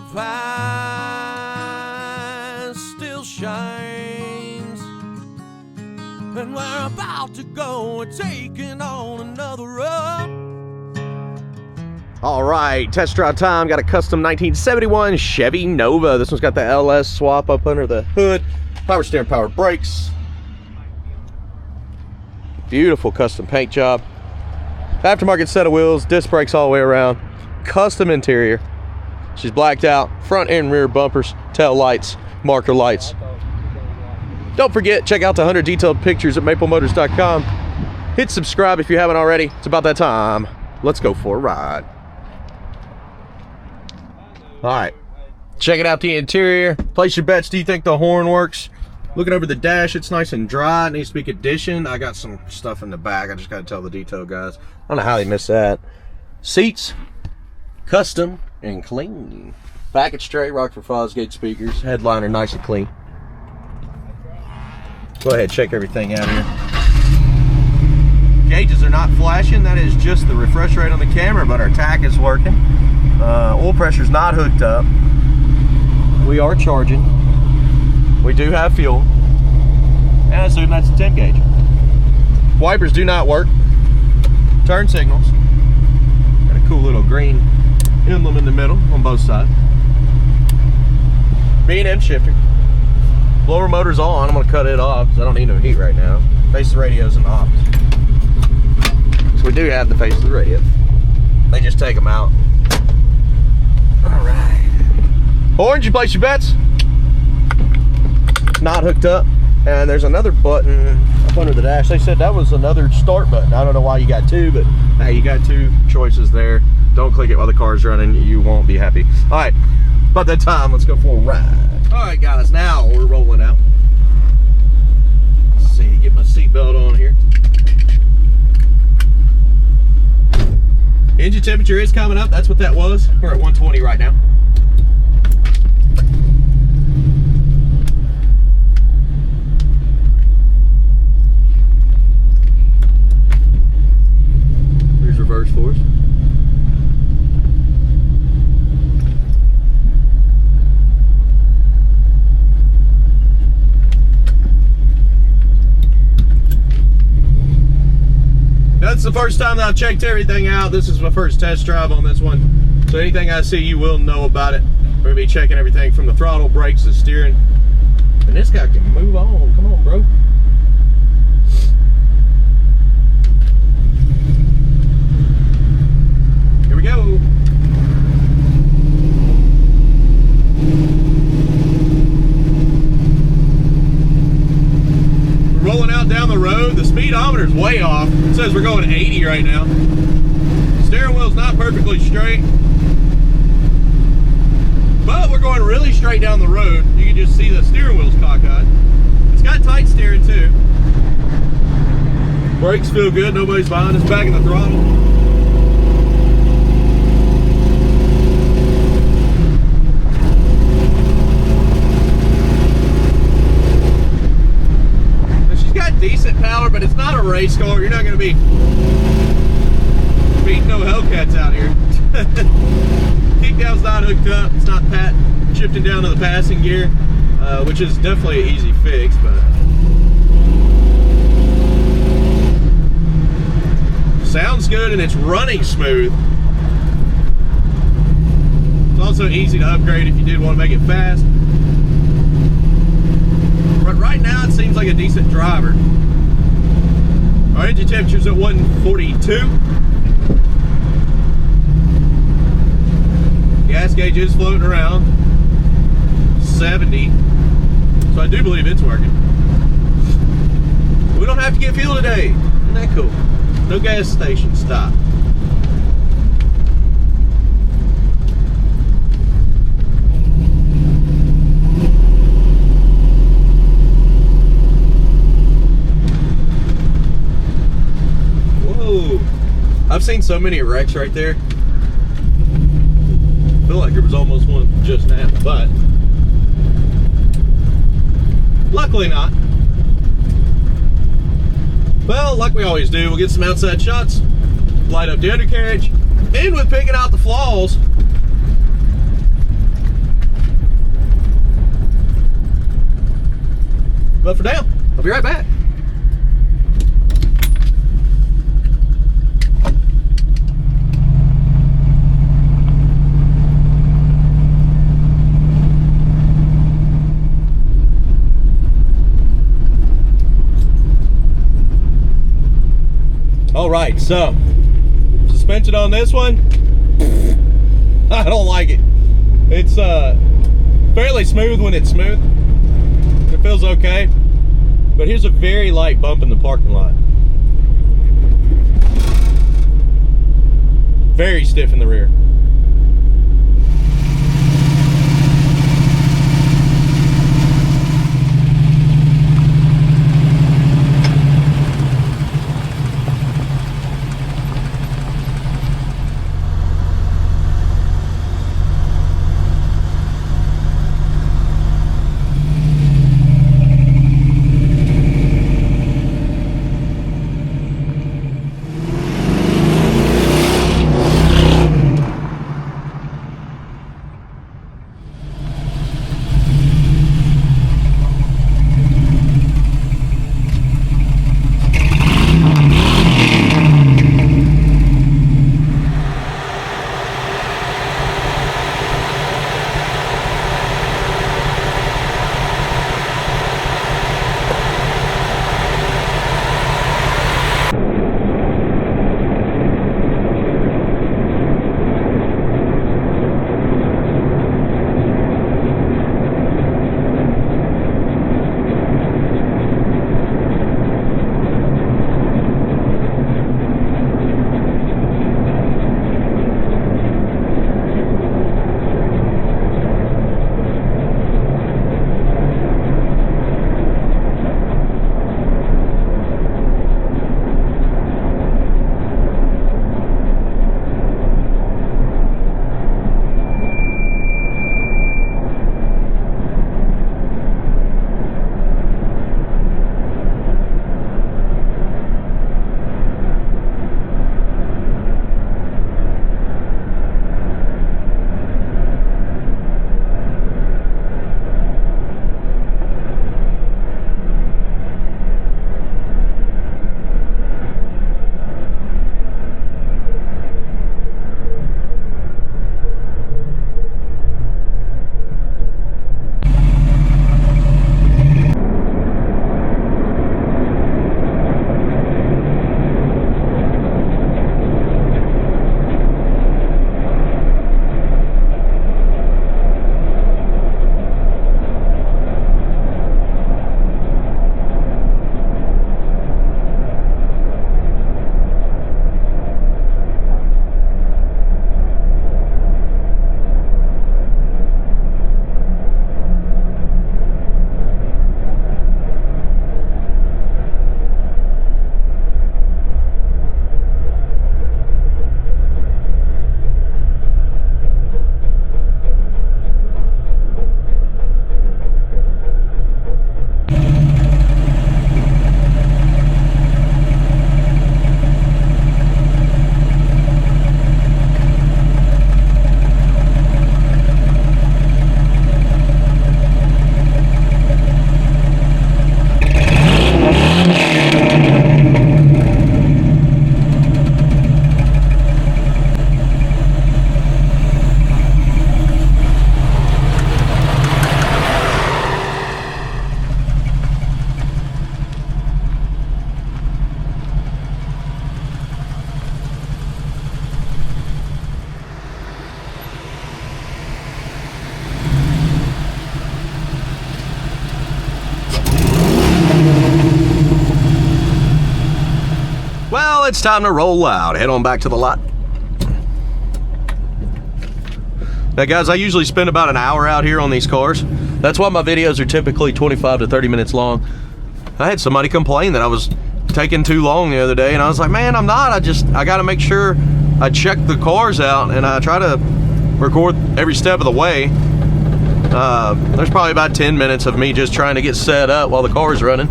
of eyes still shines, and we're about to go and taking on another run. All right, test drive time. Got a custom 1971 Chevy Nova. This one's got the LS swap up under the hood, power steering, power brakes. Beautiful custom paint job. Aftermarket set of wheels, disc brakes all the way around. Custom interior. She's blacked out, front and rear bumpers, tail lights, marker lights. Don't forget, check out the 100 detailed pictures at maplemotors.com. Hit subscribe if you haven't already. It's about that time. Let's go for a ride. All right, checking out the interior. Place your bets. Do you think the horn works? Looking over the dash, it's nice and dry. It needs to be conditioned. I got some stuff in the back. I just got to tell the detail guys. I don't know how they missed that. Seats, custom and clean. Back it's straight, Rockford Southgate speakers. Headliner nice and clean. Go ahead, check everything out here. Gauges are not flashing. That is just the refresh rate on the camera, but our tack is working. Oil pressure's not hooked up. We are charging. We do have fuel. And I assume that's a 10 gauge. Wipers do not work. Turn signals. Got a cool little green emblem in the middle on both sides. B&M shifter. Blower motor's on. I'm going to cut it off because I don't need no heat right now. Face of the radio's in the office. So we do have the face of the radio. They just take them out. Alright. Orange, you place your bets. Not hooked up. And there's another button up under the dash. They said that was another start button. I don't know why you got two, but hey, you got two choices there. Don't click it while the car's running. You won't be happy. Alright, about that time, let's go for a ride. Alright guys, now we're rolling out. Let's see, get my seatbelt on here. Engine temperature is coming up. That's what that was. We're at 120 right now. Here's reverse for us. That's the first time that I've checked everything out. This is my first test drive on this one. So anything I see, you will know about it. We're gonna be checking everything from the throttle, brakes, the steering. And this guy can move on. Come on, bro. Here we go. Rolling out down the road, the speedometer's way off. It says we're going 80 right now. Steering wheel's not perfectly straight, but we're going really straight down the road. You can just see the steering wheel's cockeyed. It's got tight steering too. Brakes feel good, nobody's behind us, back in the throttle. Decent power, but it's not a race car. You're not going to be beating no Hellcats out here. Kickdown's not hooked up. It's not shifting down to the passing gear, which is definitely an easy fix, but sounds good and it's running smooth. It's also easy to upgrade if you did want to make it fast. But right now it seems like a decent driver. Our engine temperature's at 142. Gas gauge is floating around 70. So I do believe it's working. We don't have to get fuel today. Isn't that cool? No gas station stop. I've seen so many wrecks right there. I feel like there was almost one just now, but luckily not. Well, like we always do, we'll get some outside shots, light up the undercarriage, and with picking out the flaws, But for now, I'll be right back. All right, so suspension on this one, I don't like it. It's fairly smooth when it's smooth. It feels okay, but here's a very light bump in the parking lot. Very stiff in the rear. Well, it's time to roll out. Head on back to the lot. Now guys, I usually spend about an hour out here on these cars. That's why my videos are typically 25 to 30 minutes long. I had somebody complain that I was taking too long the other day, and I was like, man, I'm not. I gotta make sure I check the cars out, and I try to record every step of the way. There's probably about 10 minutes of me just trying to get set up while the car's running.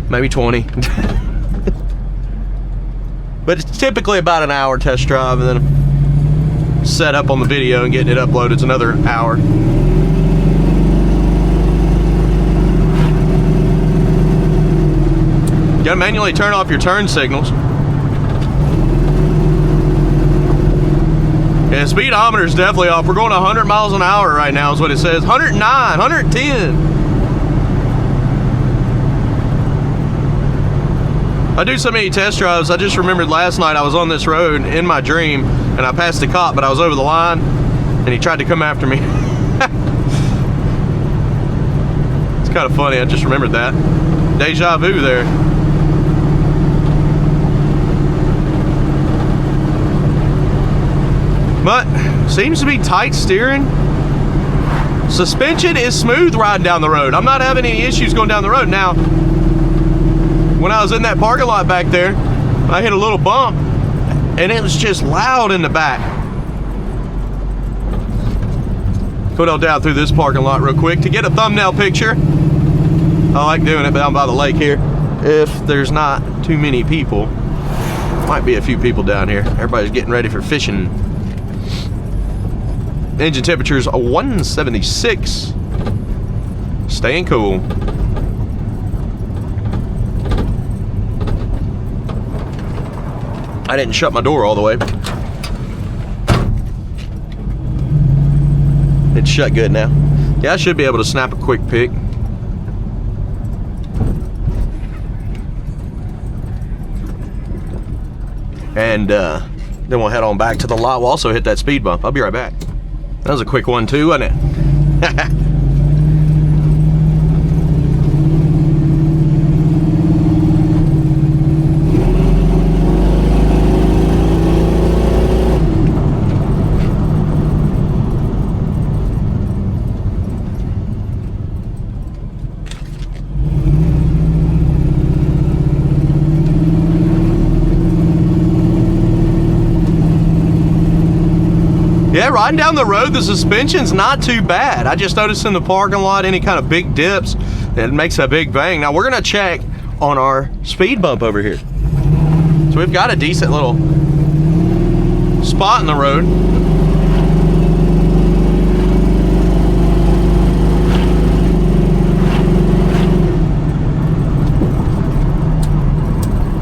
Maybe 20. But it's typically about an hour test drive, and then set up on the video and getting it uploaded is another hour. gotta manually turn off your turn signals. Yeah, speedometer's definitely off. We're going 100 miles an hour right now is what it says. 109, 110. I do so many test drives. I just remembered last night I was on this road in my dream and I passed a cop, but I was over the line and he tried to come after me. It's kind of funny. I just remembered that. Deja vu there. But seems to be tight steering. Suspension is smooth riding down the road. I'm not having any issues going down the road. Now, when I was in that parking lot back there, I hit a little bump and it was just loud in the back. Put on down through this parking lot real quick to get a thumbnail picture. I like doing it down by the lake here. If there's not too many people, might be a few people down here. Everybody's getting ready for fishing. Engine temperature is 176. Staying cool. I didn't shut my door all the way. It's shut good now. Yeah, I should be able to snap a quick pic. And then we'll head on back to the lot. We'll also hit that speed bump. I'll be right back. That was a quick one too, wasn't it? Yeah, riding down the road, the suspension's not too bad. I just noticed in the parking lot, any kind of big dips, it makes a big bang. Now we're gonna check on our speed bump over here. So we've got a decent little spot in the road.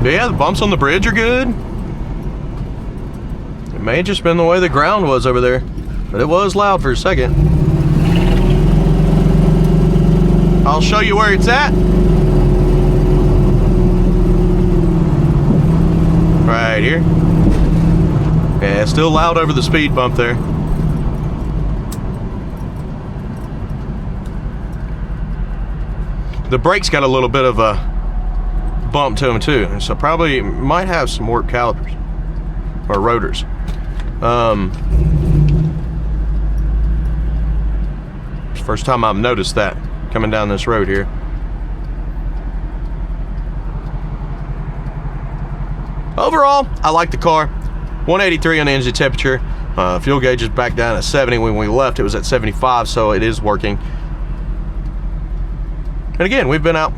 Yeah, the bumps on the bridge are good. It may have just been the way the ground was over there, but it was loud for a second. I'll show you where it's at. Right here. Yeah, it's still loud over the speed bump there. The brakes got a little bit of a bump to them too, so probably might have some warped calipers or rotors. First time I've noticed that coming down this road here. Overall, I like the car. 183 on the engine temperature. Fuel gauge is back down at 70. When we left, it was at 75, so it is working. And again, we've been out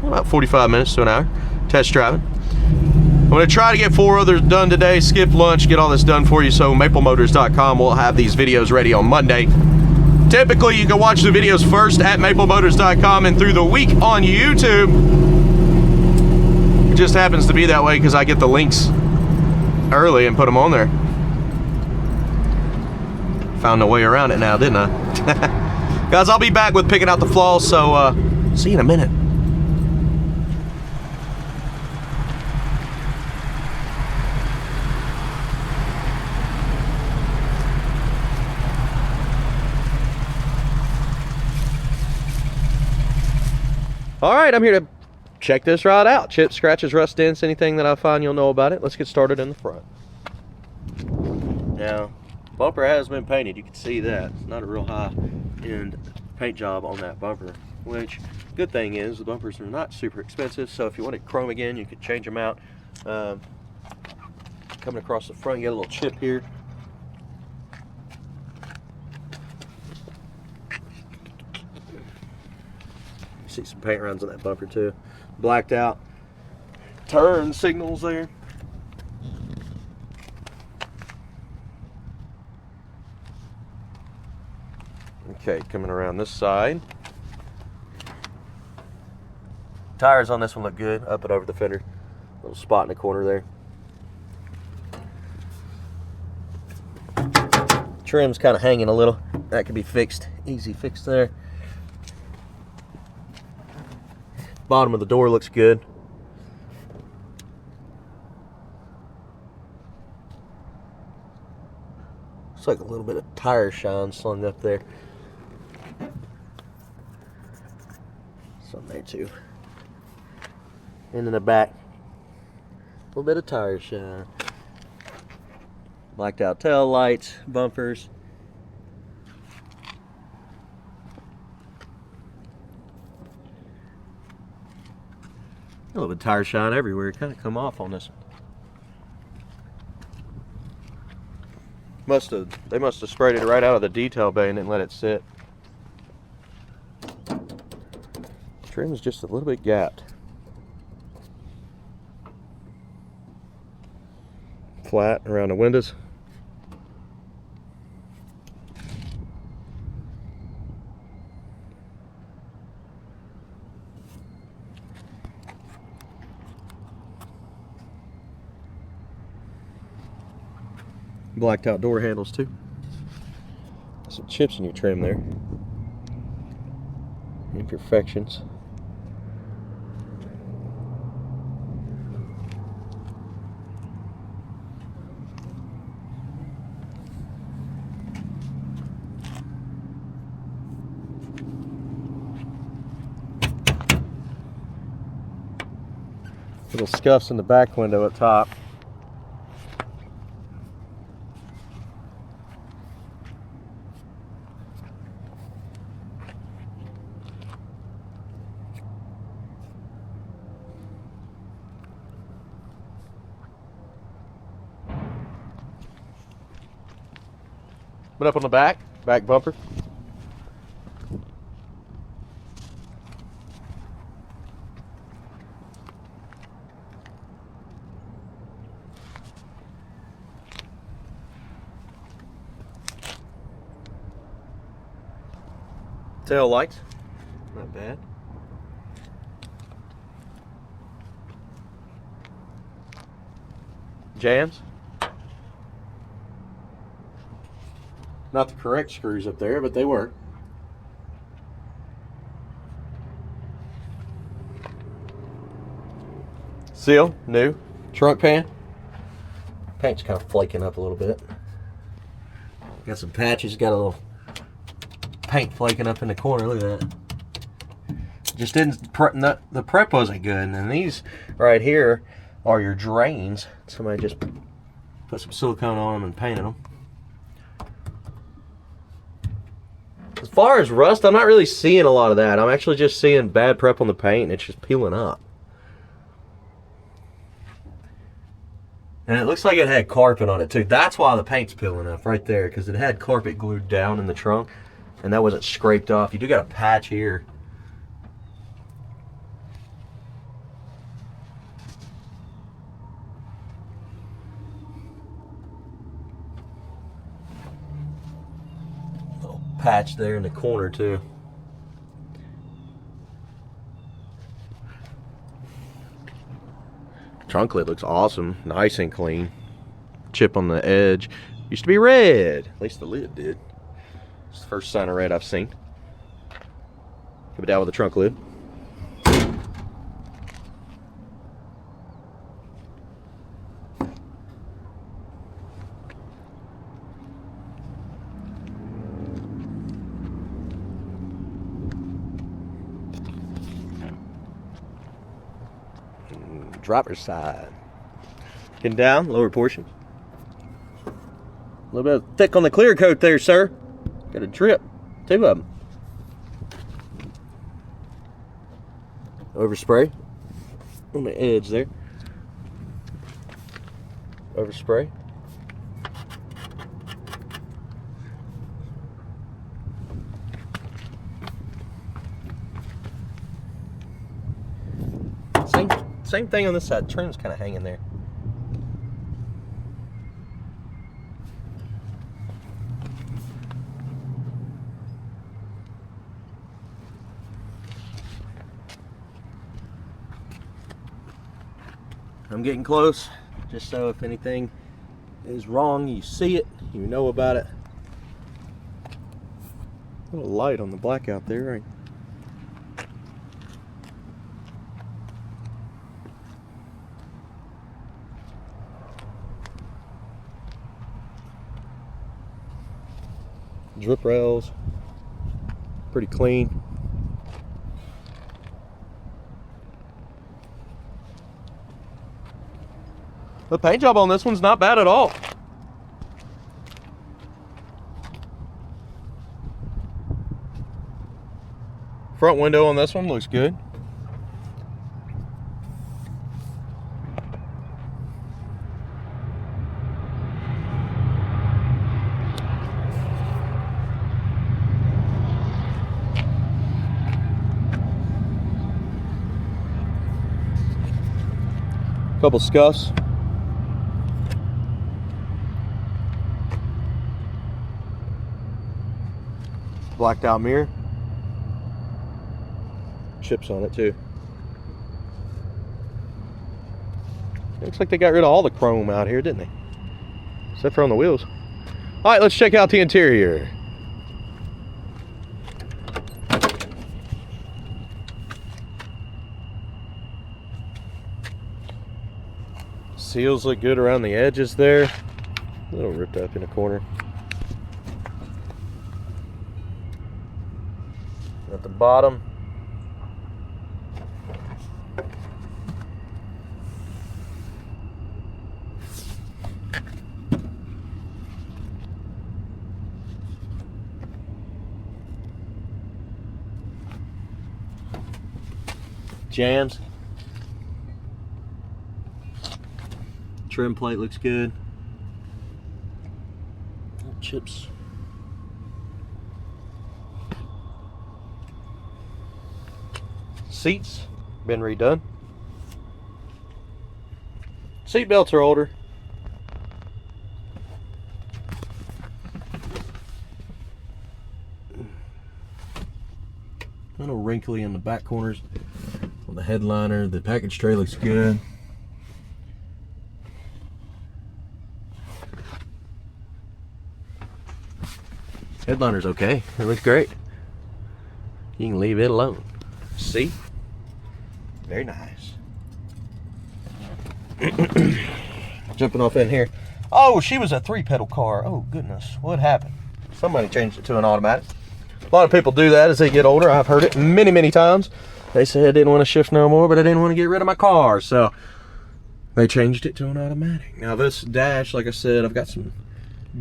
about 45 minutes to an hour test driving. I'm going to try to get 4 others done today, skip lunch, get all this done for you, so maplemotors.com will have these videos ready on Monday. Typically, you can watch the videos first at maplemotors.com and through the week on YouTube. It just happens to be that way because I get the links early and put them on there. Found a way around it now, didn't I? Guys, I'll be back with picking out the flaws, so see you in a minute. All right, I'm here to check this rod out. Chips, scratches, rust, dents, anything that I find, you'll know about it. Let's get started in the front. Now, bumper has been painted. You can see that. It's not a real high-end paint job on that bumper, which, good thing is, the bumpers are not super expensive, so if you wanted chrome again, you could change them out. Coming across the front, you get a little chip here. See some paint runs on that bumper too. Blacked out turn signals there. Okay, coming around this side. Tires on this one look good, up and over the fender. Little spot in the corner there. Trim's kind of hanging a little. That could be fixed. Easy fix there. Bottom of the door looks good. Looks like a little bit of tire shine slung up there. Something there too. And in the back, a little bit of tire shine. Blacked out tail lights, bumpers. A little bit of tire shine everywhere. It kind of come off on this one. They must have sprayed it right out of the detail bay and didn't let it sit. Trim is just a little bit gapped. Flat around the windows. Blacked out door handles too. Some chips in your trim there. Imperfections. Little scuffs in the back window up top. But up on the back bumper. Tail lights, not bad. Jams. Not the correct screws up there, but they work. Seal, new. Trunk pan. Paint's kind of flaking up a little bit. Got some patches, got a little paint flaking up in the corner. Look at that. Just didn't, the prep wasn't good. And then these right here are your drains. Somebody just put some silicone on them and painted them. As far as rust, I'm not really seeing a lot of that. I'm actually just seeing bad prep on the paint and it's just peeling up. And it looks like it had carpet on it too. That's why the paint's peeling up right there, because it had carpet glued down in the trunk and that wasn't scraped off. You do got a patch here. Little patch there in the corner too. Trunk lid looks awesome, nice and clean. Chip on the edge. Used to be red, at least the lid did. It's the first sign of red I've seen. Give it down with the trunk lid. Driver's side. Getting down, lower portion. A little bit thick on the clear coat there, sir. Got a drip, 2 of them. Overspray on the edge there. Overspray. Same thing on this side. Trim's kind of hanging there. I'm getting close, just so if anything is wrong, you see it, you know about it. A little light on the blackout there, right? Drip rails, pretty clean. The paint job on this one's not bad at all. Front window on this one looks good. Couple scuffs. Blacked out mirror. Chips on it too. Looks like they got rid of all the chrome out here, didn't they? Except for on the wheels. All right, let's check out the interior. Seals look good around the edges there. A little ripped up in the corner. At the bottom. Jams. Trim plate looks good. Chips. Seats been redone. Seat belts are older. A little wrinkly in the back corners on the headliner. The package tray looks good. Headliner's okay. It looks great. You can leave it alone. See? Very nice. Jumping off in here. Oh, she was a 3-pedal car. Oh, goodness. What happened? Somebody changed it to an automatic. A lot of people do that as they get older. I've heard it many, many times. They said I didn't want to shift no more, but I didn't want to get rid of my car. So they changed it to an automatic. Now this dash, like I said, I've got some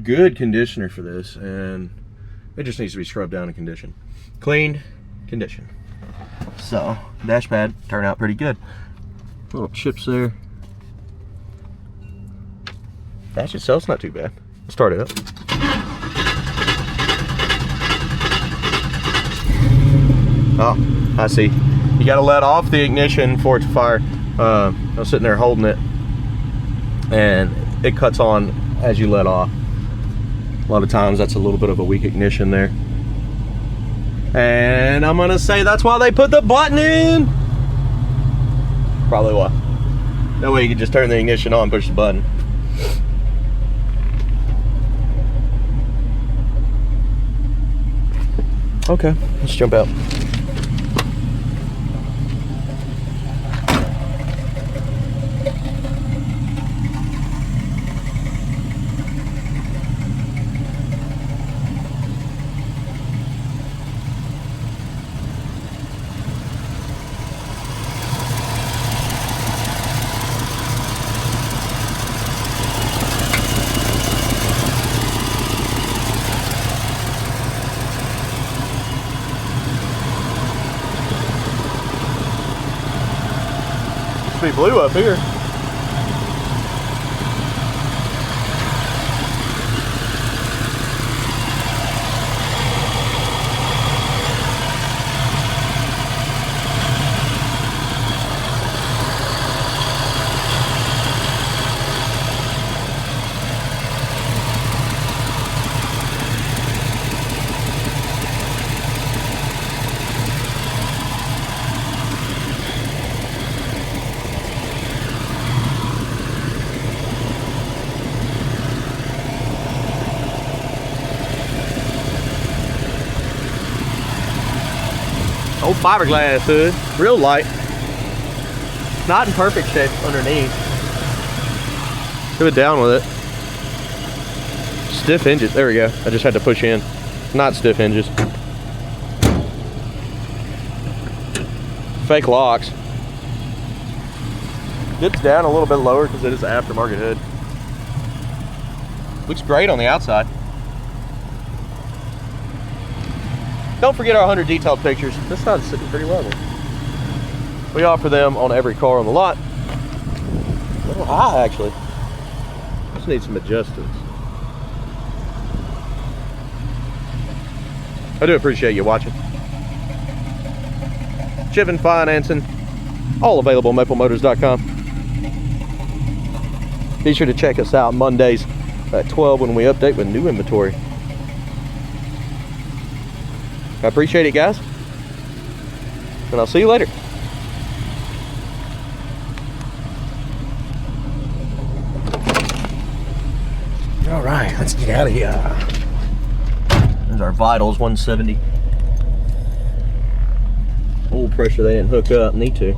good conditioner for this, and it just needs to be scrubbed down and conditioned. Cleaned, conditioned. So, dash pad turned out pretty good. Little chips there. Dash itself's not too bad. Let's start it up. Oh, I see. You gotta let off the ignition for it to fire. I was sitting there holding it, and it cuts on as you let off. A lot of times that's a little bit of a weak ignition there. And I'm gonna say that's why they put the button in. Probably why. That way you can just turn the ignition on, push the button. Okay, let's jump out. Be blue up here. Old fiberglass hood, real light. Not in perfect shape underneath. Give it down with it. Stiff hinges, there we go. I just had to push in. Not stiff hinges. Fake locks. Dips down a little bit lower because it is an aftermarket hood. Looks great on the outside. Don't forget our 100 detailed pictures. This side's sitting pretty level. We offer them on every car on the lot. A little high, actually. Just need some adjustments. I do appreciate you watching. Shipping, financing, all available at maplemotors.com. Be sure to check us out Mondays at 12 when we update with new inventory. I appreciate it, guys. And I'll see you later. All right, let's get out of here. There's our vitals, 170. Oil pressure, they didn't hook up, need to.